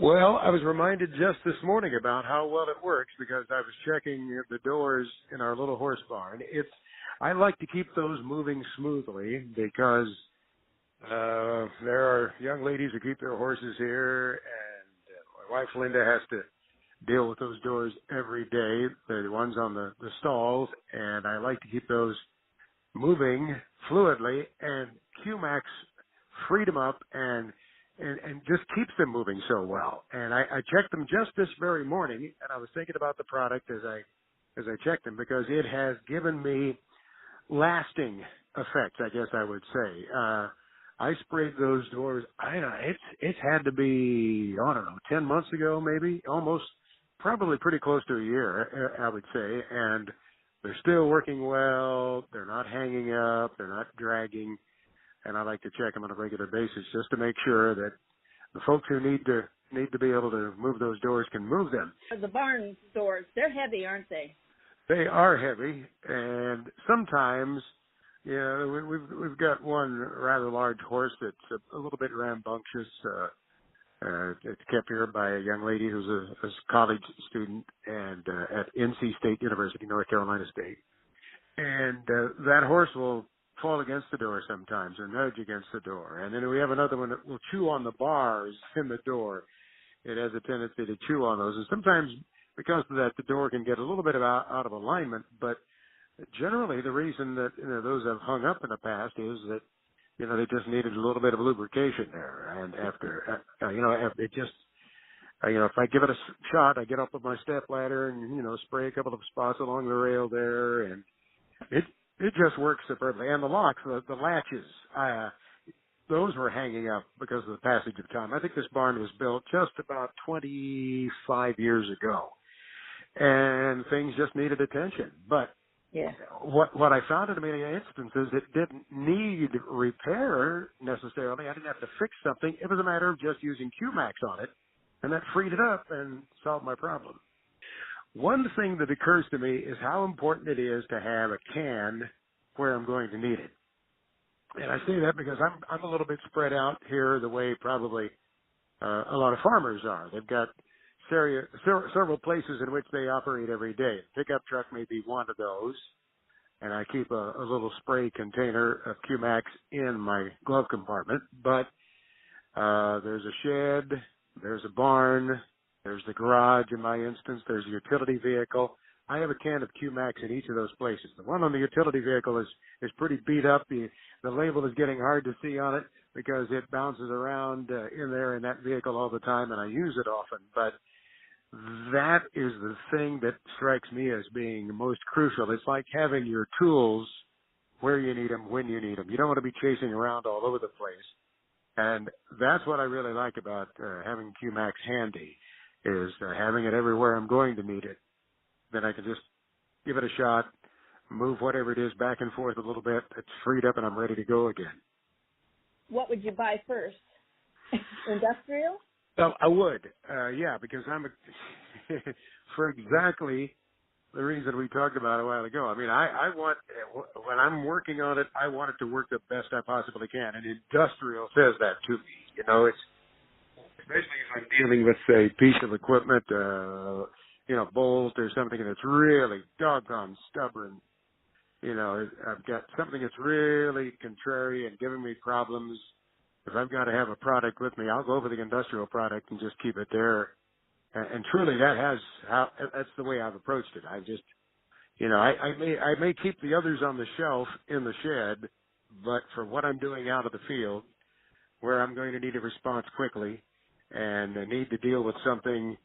Well, I was reminded just this morning about how well it works because I was checking the doors in our little horse barn. I like to keep those moving smoothly because there are young ladies who keep their horses here, and my wife Linda has to deal with those doors every day, the ones on the stalls, and I like to keep those moving fluidly, and QMaxx freed them up and just keeps them moving so well. And I checked them just this very morning, and I was thinking about the product as I checked them because it has given me lasting effects, I guess I would say. I sprayed those doors. I don't know, it's had to be, I don't know, 10 months ago maybe, almost, probably pretty close to a year, I would say, and they're still working well. They're not hanging up. They're not dragging. And I like to check them on a regular basis just to make sure that the folks who need to be able to move those doors can move them. The barn doors, they're heavy, aren't they? They are heavy, and sometimes, we've got one rather large horse that's a little bit rambunctious. It's kept here by a young lady who's a college student and at NC State University, North Carolina State. And that horse will fall against the door sometimes or nudge against the door. And then we have another one that will chew on the bars in the door. It has a tendency to chew on those. And sometimes because of that, the door can get a little bit out of alignment. But generally the reason that those have hung up in the past is that they just needed a little bit of lubrication there. And after it just, if I give it a shot, I get up with my step ladder and, spray a couple of spots along the rail there, and it just works superbly. And the locks, the latches, those were hanging up because of the passage of time. I think this barn was built just about 25 years ago, and things just needed attention. But yeah. What I found in many instances, it didn't need repair necessarily. I didn't have to fix something. It was a matter of just using QMaxx on it, and that freed it up and solved my problem. One thing that occurs to me is how important it is to have a can where I'm going to need it. And I say that because I'm a little bit spread out here the way probably a lot of farmers are. They've got several places in which they operate every day. The pickup truck may be one of those, and I keep a little spray container of QMaxx in my glove compartment. But there's a shed, there's a barn, there's the garage in my instance, there's a utility vehicle. I have a can of QMaxx in each of those places. The one on the utility vehicle is pretty beat up. The label is getting hard to see on it because it bounces around in there in that vehicle all the time, and I use it often. But that is the thing that strikes me as being most crucial. It's like having your tools where you need them, when you need them. You don't want to be chasing around all over the place. And that's what I really like about having QMaxx handy, is having it everywhere I'm going to need it. Then I can just give it a shot, move whatever it is back and forth a little bit. It's freed up and I'm ready to go again. What would you buy first? Industrial? Well, I would, because I'm for exactly the reason we talked about a while ago. I mean, I want, when I'm working on it, I want it to work the best I possibly can, and industrial says that to me. It's especially if I'm dealing with a piece of equipment, bolt or something that's really doggone stubborn. I've got something that's really contrary and giving me problems. If I've got to have a product with me, I'll go for the industrial product and just keep it there. And truly, that's the way I've approached it. I just, I may keep the others on the shelf in the shed, but for what I'm doing out of the field, where I'm going to need a response quickly and need to deal with something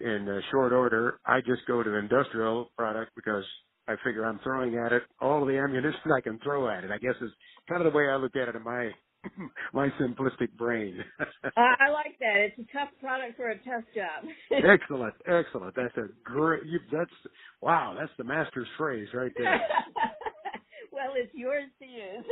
in short order, I just go to industrial product because I figure I'm throwing at it all the ammunition I can throw at it. I guess is kind of the way I look at it in my simplistic brain. I like that. It's a tough product for a tough job. Excellent. That's wow, that's the master's phrase right there. Well, it's yours to use.